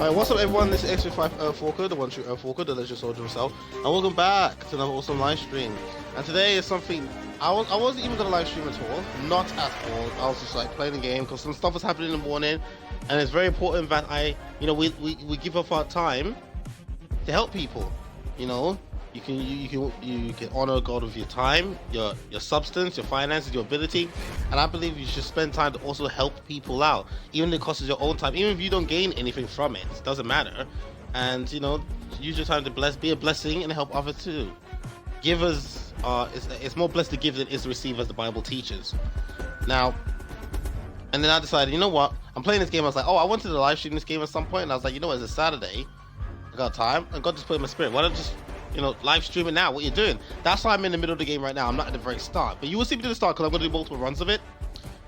Alright, what's up everyone, this is X35 Earthwalker, the one true Earthwalker, the legend soldier himself, and welcome back to another awesome live stream. And today is something, I wasn't even going to live stream at all, not at all. I was just like playing the game because some stuff was happening in the morning, and it's very important that we give up our time to help people. You know, you can honor God with your time, your substance, your finances, your ability, and I believe you should spend time to also help people out, even if it costs your own time, even if you don't gain anything from it. It doesn't matter. And you know, use your time to be a blessing and help others too. Givers it's more blessed to give than is to receive, as the Bible teaches. Now, and then I decided, you know what, I'm playing this game. I was like, oh, I wanted to live stream this game at some point, and I was like, you know what, it's a Saturday, I got time, and God just put in my spirit, why don't just, you know, live stream it now, what you're doing. That's why I'm in the middle of the game right now. I'm not at the very start, but you will see me to the start because I'm going to do multiple runs of it,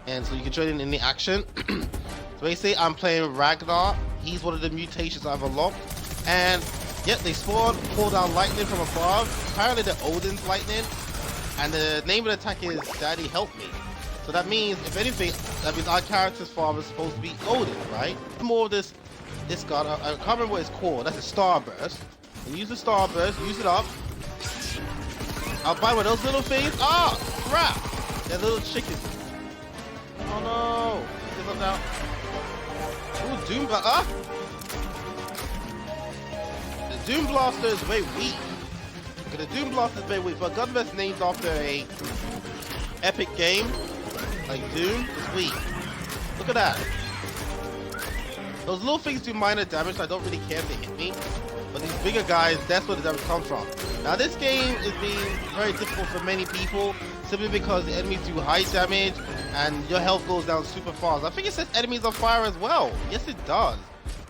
and so you can join in the action. So basically, I'm playing Ragnar. He's one of the mutations I've unlocked, and yep, they spawn, pull down lightning from above. Apparently they're Odin's lightning, and the name of the attack is Daddy Help Me. So that means, if anything, that means our character's father is supposed to be Odin, right? More of this god, I can't remember what it's called. That's a starburst. And use the starburst, use it up. By the way, those little things, oh crap! They're little chickens. Oh no! Get them out. Ooh, Doom Blaster. The Doom Blaster is very weak. Okay, the Doom Blaster is very weak, but gun that's named after a epic game like Doom is weak. Look at that. Those little things do minor damage, so I don't really care if they hit me. But these bigger guys, that's where the damage comes from. Now this game is being very difficult for many people, simply because the enemies do high damage and your health goes down super fast. I think it says enemies on fire as well. Yes, it does.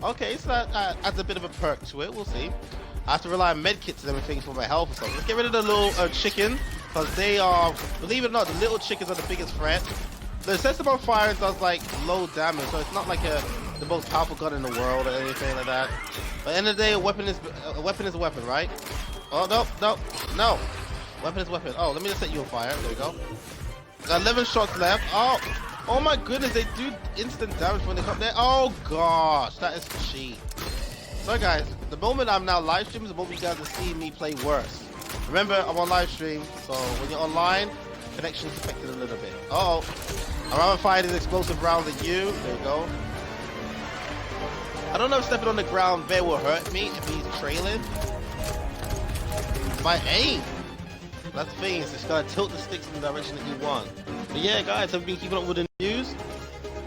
Okay, so that adds a bit of a perk to it. We'll see. I have to rely on medkits and everything for my health or something. Let's get rid of the little chicken, because they are, believe it or not, the little chickens are the biggest threat. The system on fire does like low damage, so it's not like the most powerful gun in the world or anything like that. But at the end of the day, a weapon is a weapon, right? Oh no! Weapon is weapon. Oh, let me just set you on fire. There we go. Got 11 shots left. Oh my goodness, they do instant damage when they come there. Oh gosh, that is cheap. So guys, the moment I'm now live streaming is the moment you guys will see me play worse. Remember, I'm on live stream, so when you're online, connection is affected a little bit. Uh-oh. I'm rather fire these explosive rounds at you. There we go. I don't know if stepping on the ground there will hurt me if he's trailing. My aim. That's the thing, it's just gotta tilt the sticks in the direction that you want. But yeah, guys, I've been keeping up with the news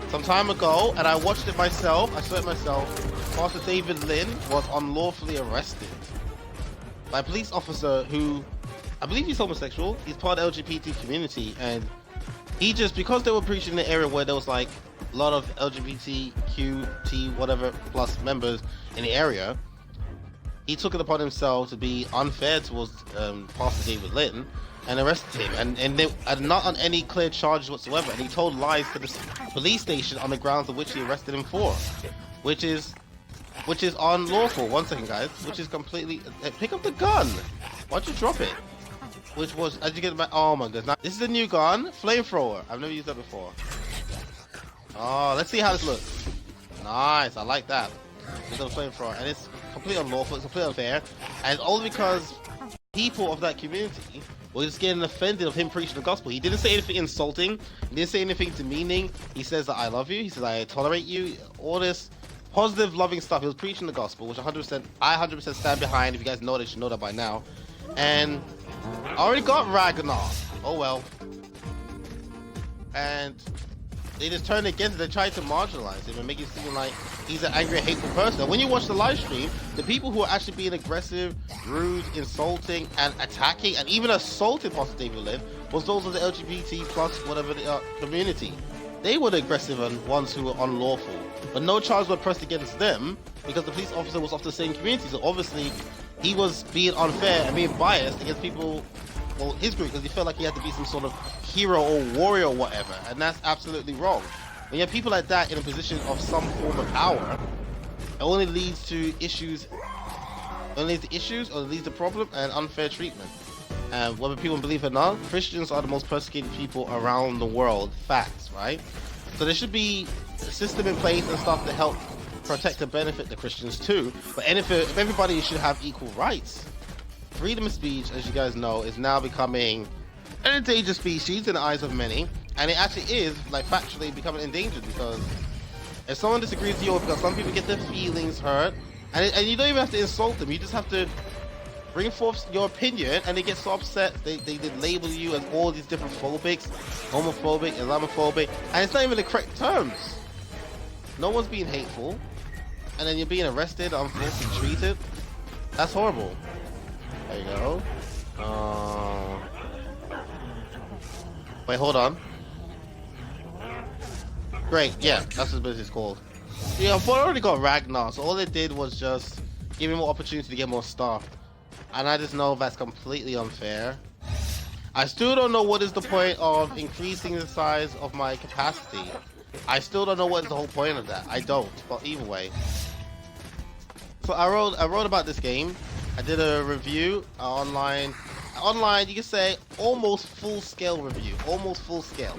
some time ago, and I watched it myself. I saw it myself. Pastor David Lynn was unlawfully arrested by a police officer who, I believe he's homosexual. He's part of the LGBT community, and he just, because they were preaching in the area where there was like a lot of LGBTQT whatever plus members in the area, he took it upon himself to be unfair towards Pastor David Lynn and arrested him, and they are not on any clear charges whatsoever, and he told lies to the police station on the grounds of which he arrested him for, which is unlawful. One second, guys. Which is completely, pick up the gun. Why'd you drop it? Which was, as you get back, oh my goodness. Now, this is a new gun, flamethrower. I've never used that before. Oh, let's see how this looks. Nice, I like that. It's a flamethrower, and it's completely unlawful, it's completely unfair, and it's only because people of that community were just getting offended of him preaching the gospel. He didn't say anything insulting, he didn't say anything demeaning. He says that I love you, he says I tolerate you, all this positive, loving stuff. He was preaching the gospel, which I 100% stand behind. If you guys know that, you should know that by now. And I already got Ragnar. Oh well. And they just turned against it. They tried to marginalize him and make it seem like he's an angry, hateful person. And when you watch the live stream, the people who are actually being aggressive, rude, insulting, and attacking, and even assaulting Pastor David Lynn, was those of the LGBT plus whatever the community. They were the aggressive and ones who were unlawful. But no charges were pressed against them because the police officer was of the same community. So obviously, he was being unfair and being biased against people, well, his group, because he felt like he had to be some sort of hero or warrior or whatever, and that's absolutely wrong. When you have people like that in a position of some form of power, it only leads to issues, or it leads to problem and unfair treatment. And whether people believe it or not, Christians are the most persecuted people around the world. Facts, right? So there should be a system in place and stuff to help protect and benefit the Christians too, but everybody should have equal rights. Freedom of speech, as you guys know, is now becoming an endangered species in the eyes of many, and it actually is, like, factually becoming endangered, because if someone disagrees with you, because some people get their feelings hurt, and you don't even have to insult them, you just have to bring forth your opinion, and they get so upset, they label you as all these different phobics, homophobic, Islamophobic, and it's not even the correct terms. No one's being hateful, and then you're being arrested, unfairly treated. That's horrible. There you go. Wait, hold on. Great, yeah, that's what it's called. Yeah, I already got Ragnar, so all it did was just give me more opportunity to get more stuff. And I just know that's completely unfair. I still don't know what is the point of increasing the size of my capacity. I still don't know what is the whole point of that. I don't, but either way. So I wrote about this game. I did a review online. Online, you can say almost full-scale review. Almost full-scale.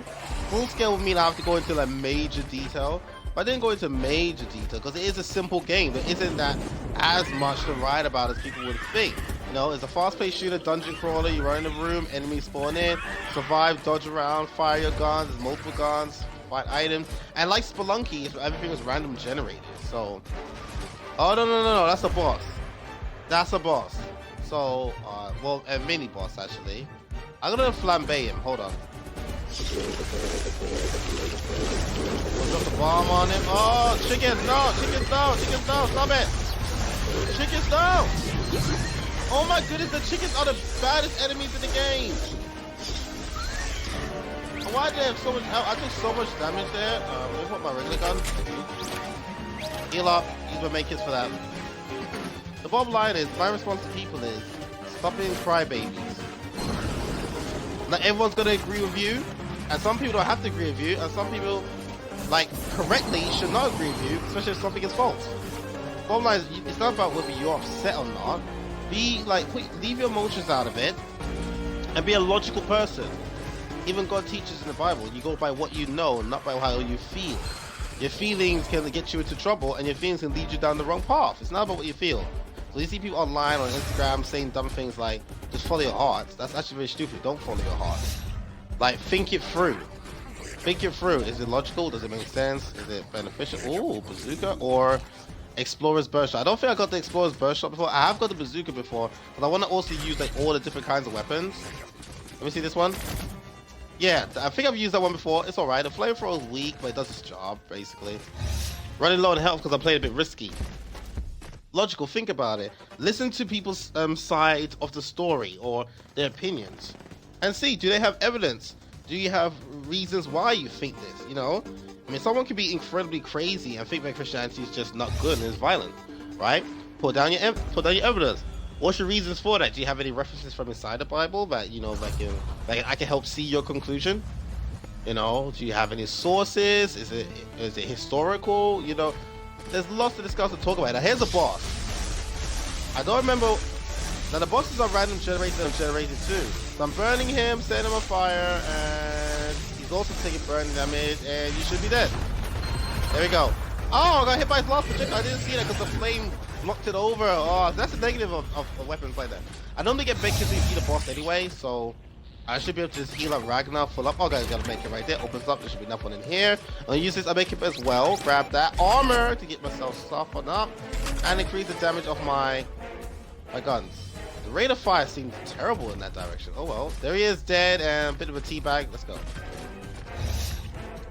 Full-scale would mean I have to go into like major detail. But I didn't go into major detail because it is a simple game. There isn't that as much to write about as people would think. You know, it's a fast-paced shooter, dungeon crawler. You run in a room, enemies spawn in, survive, dodge around, fire your guns. There's multiple guns, find items, and like Spelunky, everything was random generated. So, oh no, that's a boss. That's a boss. So, well, a mini boss actually. I'm gonna flambe him. Hold on. We'll drop the bomb on him. Oh, chicken! No, chickens down! Chickens down! Stop it! Chickens down! Oh my goodness, the chickens are the baddest enemies in the game. Why did they have so much health? I took so much damage there. Let me put my regular gun. Heal up. Use my make kits for that. The bottom line is, my response to people is, stop being crybabies. Not everyone's gonna agree with you, and some people don't have to agree with you, and some people, like, correctly should not agree with you, especially if something is false. Bottom line is, it's not about whether you're upset or not. Be like, leave your emotions out of it, and be a logical person. Even God teaches in the Bible, you go by what you know, not by how you feel. Your feelings can get you into trouble, and your feelings can lead you down the wrong path. It's not about what you feel. So you see people online on Instagram saying dumb things like, just follow your heart. That's actually very stupid. Don't follow your heart. Like, think it through. Think it through. Is it logical? Does it make sense? Is it beneficial? Ooh, bazooka or Explorer's Birdshot. I don't think I got the Explorer's Birdshot before. I have got the bazooka before, but I want to also use like all the different kinds of weapons. Let me see this one. Yeah, I think I've used that one before. It's alright. The flamethrower is weak, but it does its job, basically. Running low on health because I played a bit risky. Logical, think about it. Listen to people's side of the story or their opinions. And see, do they have evidence? Do you have reasons why you think this, you know? I mean, someone can be incredibly crazy and think that Christianity is just not good and is violent, right? Put down your evidence. What's your reasons for that? Do you have any references from inside the Bible that, you know, that I can help see your conclusion? You know, do you have any sources? Is it historical? You know, there's lots to discuss and talk about. Now, here's a boss. I don't remember. Now, the bosses are random generated and generated too. So I'm burning him, setting him on fire, and he's also taking burning damage, and you should be dead. There we go. Oh, I got hit by his last projectile. I didn't see that because the flame blocked it over. Oh, that's the negative of weapons like that. I normally get big because you see the boss anyway, so I should be able to just heal up Ragnar, full up. Oh, guys, gotta make it right there. Opens up. There should be enough one in here. I'm gonna use this. I make it as well. Grab that armor to get myself softened up and increase the damage of my guns. The rate of fire seems terrible in that direction. Oh well, there he is, dead, and a bit of a teabag. Let's go.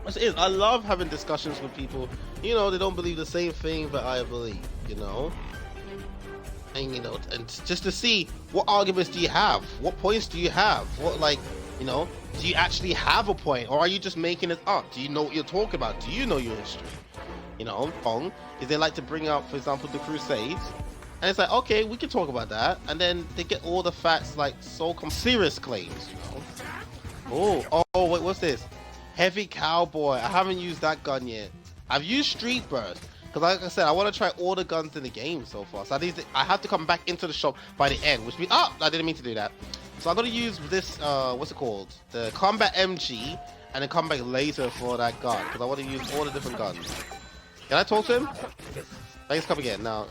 Which is, I love having discussions with people. You know, they don't believe the same thing that I believe. You know. And, you know, and just to see what arguments do you have, what points do you have, what, like, you know, do you actually have a point, or are you just making it up? Do you know what you're talking about? Do you know your history? You know, Pong, is they like to bring up, for example, the Crusades, and it's like, okay, we can talk about that, and then they get all the facts, like, so serious claims, you know. Oh, wait, what's this? Heavy Cowboy. I haven't used that gun yet. I've used Street Burst. Because like I said, I want to try all the guns in the game so far. So I have to come back into the shop by the end, which means, I didn't mean to do that. So I'm going to use this, what's it called? The Combat MG, and then come back later for that gun. Because I want to use all the different guns. Can I talk to him? Thanks, come again. No.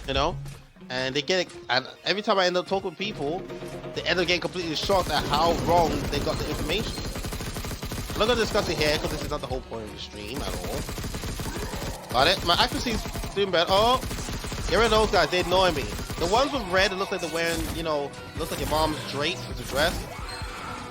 You know? And they get it, and every time I end up talking with people, they end up getting completely shocked at how wrong they got the information. I'm not going to discuss it here because this is not the whole point of the stream at all. Got it? My accuracy's doing better. Oh, get rid of those guys. They annoy me. The ones with red, it looks like they're wearing, you know, looks like your mom's drapes with a dress.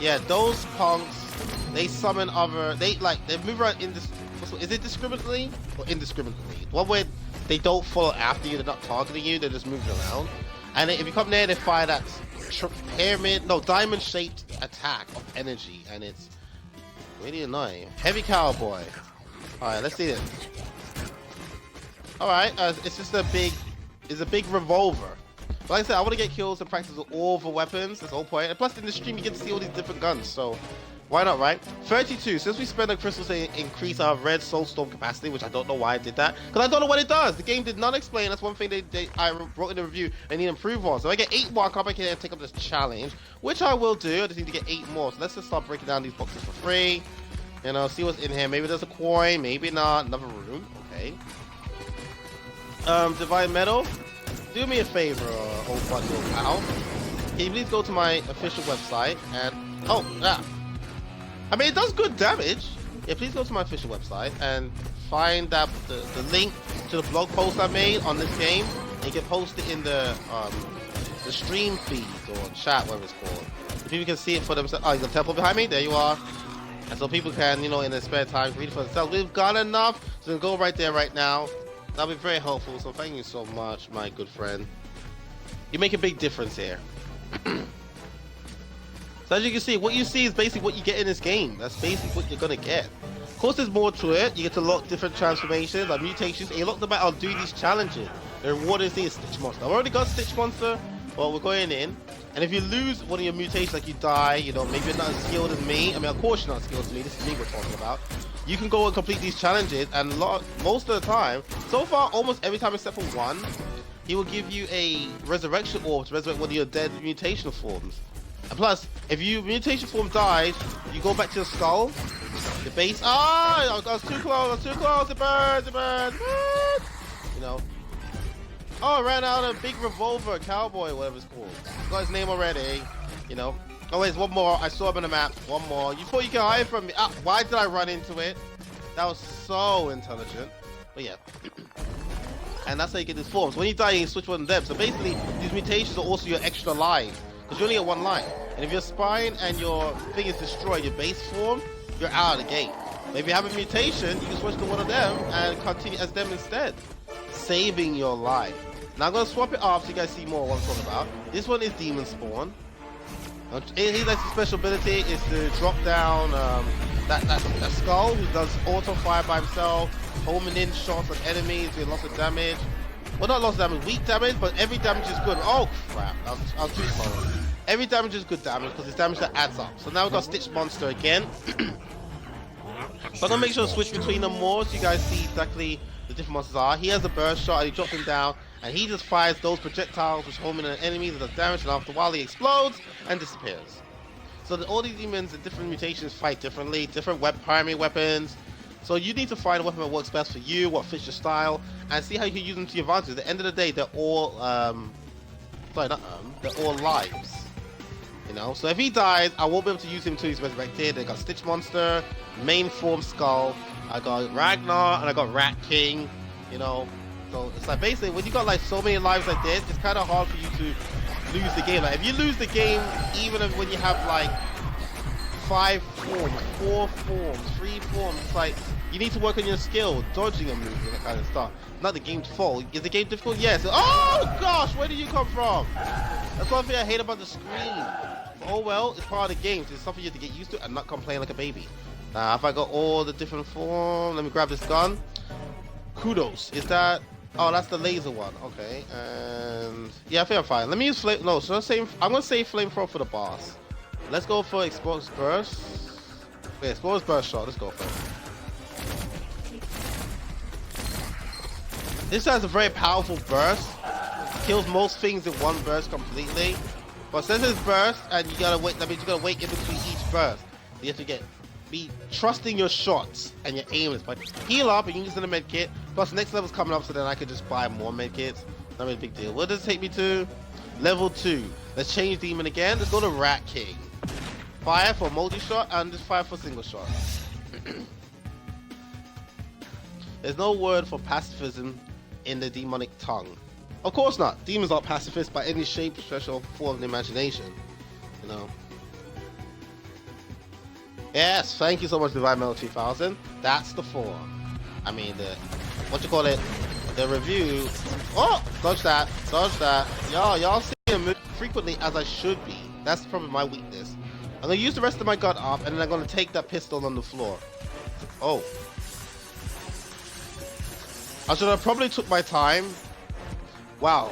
Yeah, those punks, they summon other, they move around is it discriminately or indiscriminately? One way they don't follow after you, they're not targeting you, they're just moving around. And if you come near, they fire that diamond-shaped attack of energy, and it's really annoying. Heavy cowboy. Alright, let's see this. Alright, it's just a big revolver. But like I said, I want to get kills and practice with all the weapons, that's the whole point. And plus in the stream you get to see all these different guns, so why not, right? 32, since we spent the crystals to increase our red soulstorm capacity, which I don't know why I did that, because I don't know what it does. The game did not explain. That's one thing I wrote in the review I need to improve on. So if I get 8 more, I'll come back here and take up this challenge, which I will do. I just need to get 8 more. So let's just start breaking down these boxes for free. You know, see what's in here. Maybe there's a coin, maybe not. Another room, okay. Divine metal. Do me a favor, old buddy, old pal. Can you please go to my official website and I mean, it does good damage. Yeah, please go to my official website and find that the link to the blog post I made on this game. And you can post it in the stream feed or chat, whatever it's called. So people can see it for themselves. Oh, you got a temple behind me? There you are. And so people can, you know, in their spare time, read it for themselves. We've got enough, so go right there right now. That'll be very helpful. So thank you so much, my good friend. You make a big difference here. So as you can see, what you see is basically what you get in this game. That's basically what you're gonna get. Of course, there's more to it. You get to lock different transformations, like mutations, and you lock them out. I'll do these challenges. The reward is the Stitch Monster. I've already got Stitch Monster. Well, we're going in. And if you lose one of your mutations, like you die, you know, maybe you're not as skilled as me. I mean, of course you're not as skilled as me. This is me we're talking about. You can go and complete these challenges, and most of the time, so far, almost every time except for one, he will give you a resurrection orb to resurrect one of your dead mutational forms. And plus, if your mutation form dies, you go back to your skull, the base. Ah, I was too close, it burns, you know. Oh, I ran out of big revolver, cowboy, whatever it's called. Got his name already, you know. Oh, wait, one more. I saw him on the map. One more. You thought you could hide from me. Ah, why did I run into it? That was so intelligent. But yeah. And that's how you get these forms. When you die, you can switch one of them. So basically, these mutations are also your extra life. Because you only get one life. And if your spine and your thing is destroyed, your base form, you're out of the gate. But if you have a mutation, you can switch to one of them and continue as them instead. Saving your life. Now I'm going to swap it off so you guys see more of what I'm talking about. This one is Demon Spawn. His special ability is to drop down that skull who does auto fire by himself, homing in shots on enemies with lots of damage. Well, not lots of damage, weak damage, but every damage is good. Oh crap, I was too slow. Every damage is good damage because it's damage that adds up. So now we've got Stitch Monster again. So I'm gonna make sure to switch between them more so you guys see exactly the different monsters are. He has a burst shot and he drops him down. And he just fires those projectiles which home in an enemy that does damage, and after a while he explodes and disappears. So all these demons and different mutations fight differently, different primary weapons. So you need to find a weapon that works best for you, what fits your style, and see how you can use them to your advantage. At the end of the day, they're all they're all lives. You know, so if he dies, I won't be able to use him until he's resurrected. I got Stitch Monster, main form Skull, I got Ragnar, and I got Rat King. You know. So it's like basically when you got like so many lives like this, it's kind of hard for you to lose the game. Like if you lose the game, even when you have like 5 forms, 4 forms, 3 forms, it's like you need to work on your skill, dodging a move and that kind of stuff. Not the game's fault. Is the game difficult? Yes. Oh gosh, where did you come from? That's one thing I hate about the screen. But oh well, it's part of the game. So it's something you have to get used to and not complain like a baby. Now if I got all the different forms, let me grab this gun. Kudos. Is that? Oh, that's the laser one. Okay, and yeah, I think I'm fine. Let me use flame. No, so I'm gonna save flamethrower for the boss. Let's go for Explorer's Burst. Yeah, Explorer's Burst shot. Let's go for it. This has a very powerful burst. Kills most things in one burst completely. But since it's burst, and you gotta wait. That means you gotta wait in between each burst. You have to get be trusting your shots and your aim is, but heal up and use in a med kit. Plus next level's coming up, so then I could just buy more med kits. Not really a big deal. What does it take me to? Level 2. Let's change demon again. Let's go to Rat King. Fire for multi-shot and just fire for single shot. There's no word for pacifism in the demonic tongue. Of course not. Demons aren't pacifists by any shape, stretch, or form of the imagination. You know. Yes, thank you so much, Divine Metal 2000. That's the form. I mean, the what you call it? The review. Oh, dodge that, dodge that. Y'all see him frequently as I should be. That's probably my weakness. I'm gonna use the rest of my gun up, and then I'm gonna take that pistol on the floor. Oh. I should have probably took my time. Wow.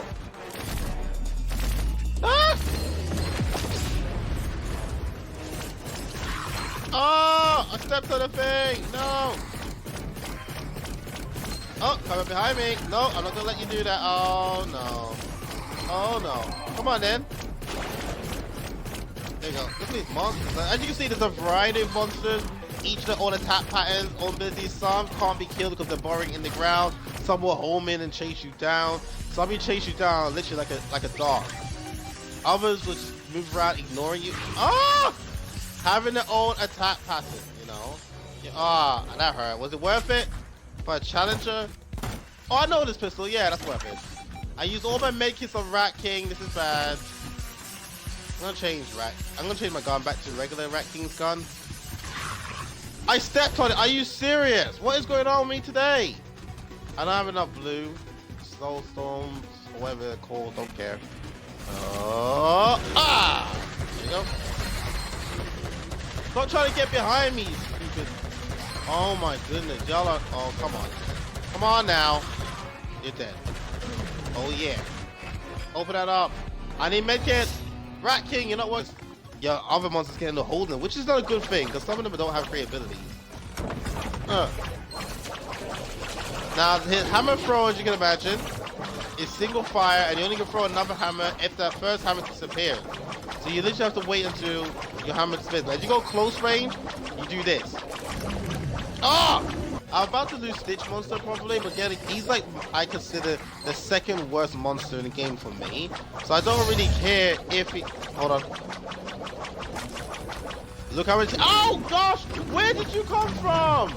Ah! Oh, I stepped on the thing. No. Oh, coming behind me. No, I'm not gonna let you do that. Oh no. Oh no. Come on then. There you go. Look at these monsters. As you can see, there's a variety of monsters. Each of own attack patterns, own abilities. Some can't be killed because they're burrowing in the ground. Some will home in and chase you down. Some will chase you down literally like a dog. Others will just move around ignoring you. Ah! Having their own attack pattern, you know. Ah, that hurt. Was it worth it? For a challenger? Oh, I know this pistol. Yeah, that's worth it. I used all my medkits on Rat King. This is bad. I'm gonna change my gun back to regular Rat King's gun. I stepped on it. Are you serious? What is going on with me today? I don't have enough blue. Soulstorms, or whatever they're called. Don't care. Ah! There you go. Stop trying to get behind me, stupid. Oh my goodness. Y'all are. Oh, come on. Come on now. You're dead. Oh yeah. Open that up. I need medkits. Rat King, you know what? Your other monsters getting the holding, which is not a good thing, because some of them don't have great abilities. Now, his hammer throw, as you can imagine, is single fire, and you only can throw another hammer if that first hammer disappears. So you literally have to wait until your hammer disappears. As you go close range, you do this. Oh! I'm about to lose Stitch Monster probably, but again, he's like, I consider the second worst monster in the game for me. So I don't really care if he... Hold on. Look how much... Oh gosh! Where did you come from?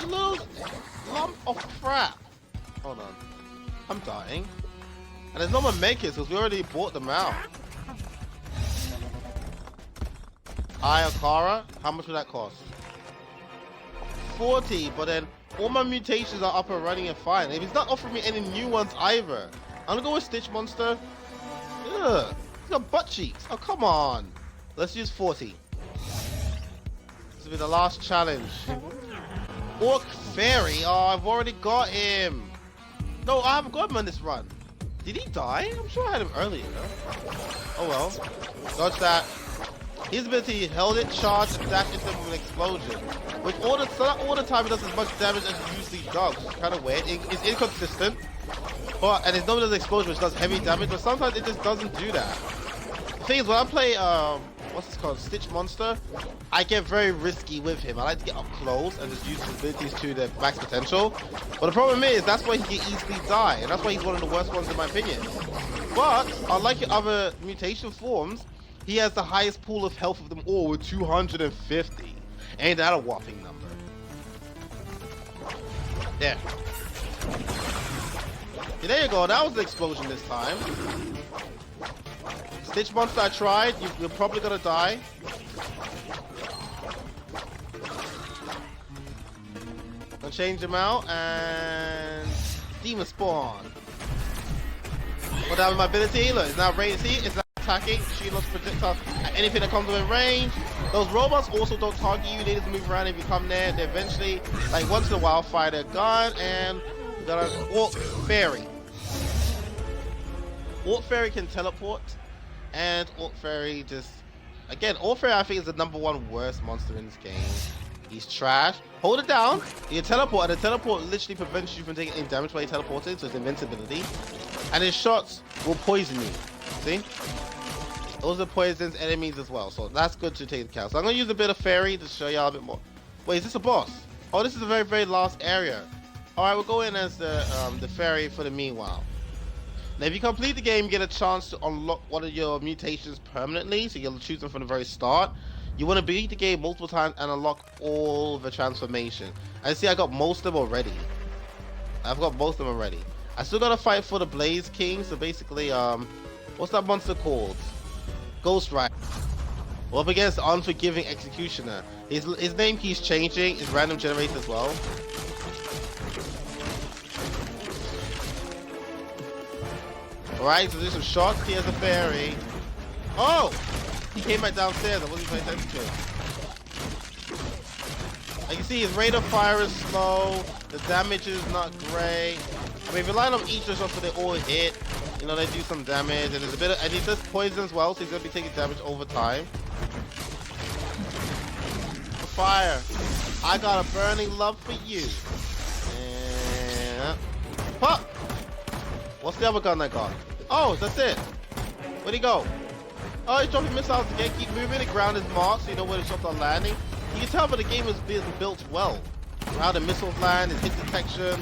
You little lump of crap. Hold on. I'm dying. And there's no more medkits because we already bought them out. Ayakara, how much would that cost? 40, but then all my mutations are up and running and fine. If he's not offering me any new ones either, I'm gonna go with Stitch Monster. Ugh, he's got butt cheeks. Oh, come on. Let's use 40. This will be the last challenge. Orc Fairy. Oh, I've already got him. No, I haven't got him on this run. Did he die? I'm sure I had him earlier. Oh well. Dodge that. His ability held it, charged, and dashed into him with an explosion. Which all the time it does as much damage as it usually does. It's kind of weird. It's inconsistent. And it's not an explosion which does heavy damage, but sometimes it just doesn't do that. The thing is, when I play, what's this called? Stitch Monster, I get very risky with him. I like to get up close and just use his abilities to their max potential. But the problem is, that's why he can easily die. And that's why he's one of the worst ones in my opinion. But, unlike your other mutation forms, he has the highest pool of health of them all with 250. Ain't that a whopping number? There. Yeah, there you go. That was the explosion this time. Stitch Monster, I tried. You're probably gonna die. Gonna change him out and Demon Spawn. What happened with my ability? Look, it's now range. See, it's now attacking. She lost projectile at anything that comes within range. Those robots also don't target you. They just move around if you come there. They eventually, like once in a while, fire their gun and we got an Orc Fairy. Orc Fairy can teleport, and Orc Fairy just again. Orc Fairy I think is the #1 worst monster in this game. He's trash. Hold it down. You teleport, and the teleport literally prevents you from taking any damage while you teleported, so it's invincibility. And his shots will poison you. See? Those are poisons enemies as well, so that's good to take into account. So I'm gonna use a bit of fairy to show y'all a bit more. Wait, is this a boss? Oh, this is the very, very last area. All right, we'll go in as the fairy for the meanwhile. Now, if you complete the game, you get a chance to unlock one of your mutations permanently, so you'll choose them from the very start. You want to beat the game multiple times and unlock all the transformation. I see I got most of them already. I've got most of them already. I still gotta fight for the Blaze King, so basically, what's that monster called? Ghost Rider. Well, up against the Unforgiving Executioner. His name keeps changing, it's random generated as well. Alright, so there's some shots. He has a fairy. Oh! He came back downstairs. I wasn't paying attention to him. Like you see, his rate of fire is slow. The damage is not great. I mean, if you line up each of them so they all hit, you know, they do some damage. And there's a bit of, and he does poison as well, so he's gonna be taking damage over time. Fire. I got a burning love for you. And pop! What's the other gun I got? Oh, that's it. Where'd he go? Oh, he's dropping missiles again. Keep moving. The ground is marked, so you know where the shots are landing. You can tell that the game is being built well. How the missiles land, its hit detection.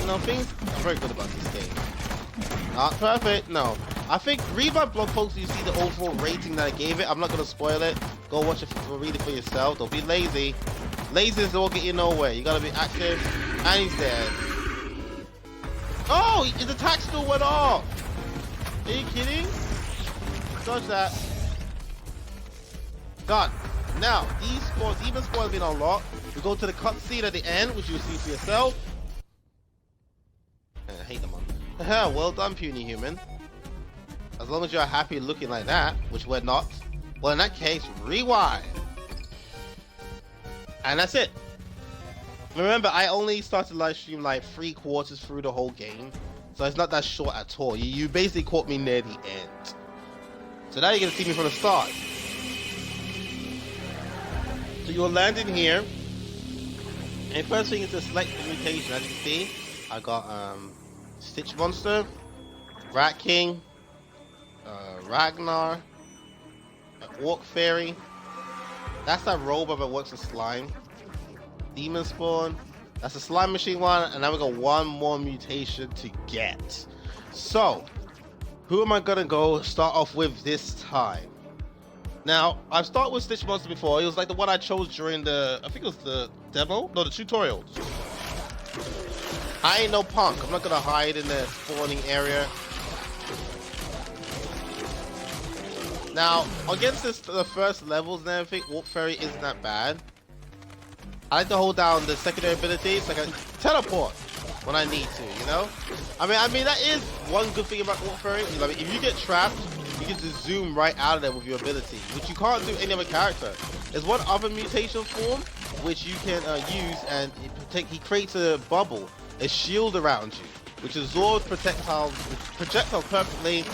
You know, things are very good about this game. Not perfect, no. I think, read my blog post so you see the overall rating that I gave it. I'm not going to spoil it. Go watch it, read it for yourself. Don't be lazy. Laziness will get you nowhere. You got to be active. And he's dead. Oh, his attack still went off. Are you kidding? Dodge that. Done. Now, these spawns, even spawns have been unlocked. We go to the cutscene at the end, which you'll see for yourself. I hate them on. Well done, puny human. As long as you're happy looking like that, which we're not. Well, in that case, rewind. And that's it. Remember, I only started live stream like 3/4 through the whole game, so it's not that short at all. You basically caught me near the end. So now you're gonna see me from the start. So you'll land in here, and first thing is to select the mutation. As you can see, I got Stitch Monster, Rat King, Ragnar, Orc Fairy. That's that robot that works with slime. Demon Spawn. That's a slime machine one, and now we got one more mutation to get. So, who am I gonna go start off with this time? Now, I've started with Stitch Monster before. It was like the one I chose during the, I think it was the demo? No, the tutorial. I ain't no punk. I'm not gonna hide in the spawning area. Now, against the first levels and everything, Orc Fairy isn't that bad. I like to hold down the secondary abilities so I can teleport when I need to, you know? I mean that is one good thing about Orc Fairy. You know, if you get trapped, you can just zoom right out of there with your ability, which you can't do any other character. There's one other mutation form which you can use, and he creates a bubble, a shield around you, which absorbs projectiles perfectly,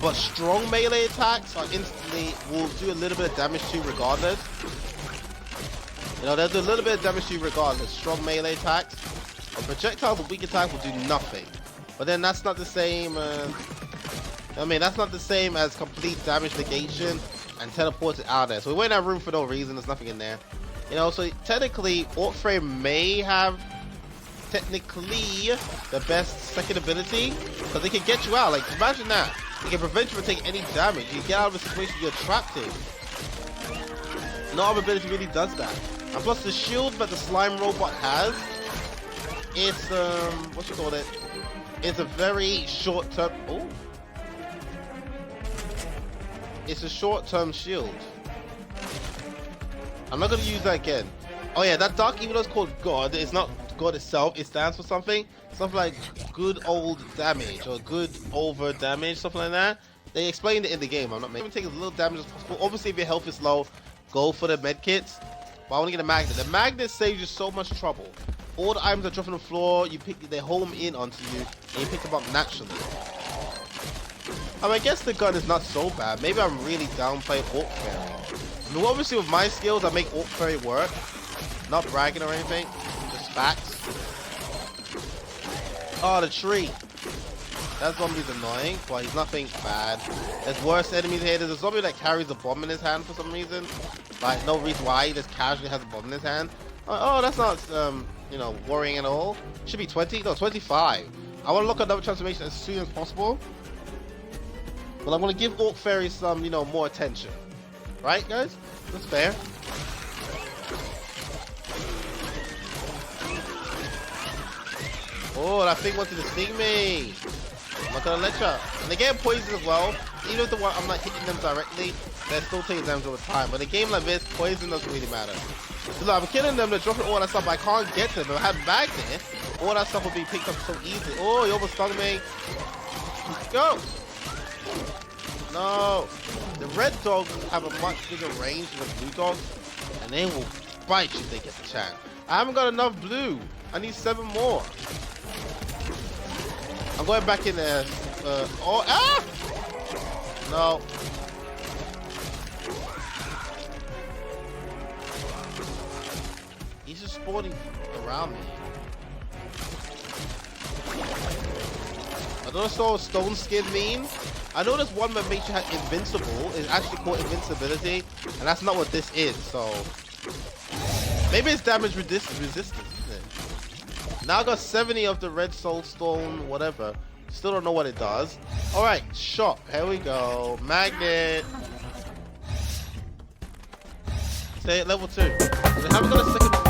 but strong melee attacks are instantly will do a little bit of damage to you regardless. You know, they'll do a little bit of damage to you regardless. Strong melee attacks. But projectiles and weak attacks will do nothing. But then that's not the same, I mean, that's not the same as complete damage negation and teleport it out of there. So we went in that room for no reason. There's nothing in there. You know, so technically, Orc Fairy may have the best second ability, because it can get you out. Like, imagine that. It can prevent you from taking any damage. You get out of a situation you're trapped in. No other ability really does that. And plus the shield that the slime robot has, it's what you call it? It's a very short-term. Oh, it's a short-term shield. I'm not gonna use that again. Oh yeah, that dark, even though it's called God, it's not God itself. It stands for something like good old damage or good over damage, something like that. They explained it in the game. I'm not making take as little damage as possible. Obviously, if your health is low, go for the med kits. But I want to get a magnet. The magnet saves you so much trouble. All the items that drop on the floor, they home in onto you, and you pick them up naturally. I mean, I guess the gun is not so bad. Maybe I'm really downplaying Orc Fairy. I mean, obviously with my skills, I make Orc Fairy work. Not bragging or anything, just facts. Oh, the tree. That zombie's annoying, but he's nothing bad. There's worse enemies here. There's a zombie that carries a bomb in his hand for some reason. Like, no reason why, he just casually has a bomb in his hand. Oh, that's not, you know, worrying at all. Should be 20? No, 25. I want to look at another transformation as soon as possible. But I'm going to give Orc Fairy some, you know, more attention. Right, guys? That's fair. Oh, that thing wanted to sting me. I'm not gonna let ya. And they get poison as well. Even if I'm not hitting them directly, they're still taking damage over time. But in a game like this, poison doesn't really matter. So look, I'm killing them, they're dropping all that stuff, but I can't get to them. If I had bags there, all that stuff would be picked up so easily. Oh, he almost stung me. Go! No. The red dogs have a much bigger range than the blue dogs, and they will bite you if they get the chance. I haven't got enough blue. I need 7 more. I'm going back in there. No. He's just spawning around me. I don't know what stone skin mean. I know this one that makes you invincible is actually called invincibility, and that's not what this is. So maybe it's damage resistance, isn't it? Now I got 70 of the red soul stone, whatever. Still don't know what it does. Alright, shop. Here we go. Magnet. Stay at level 2. I haven't got a second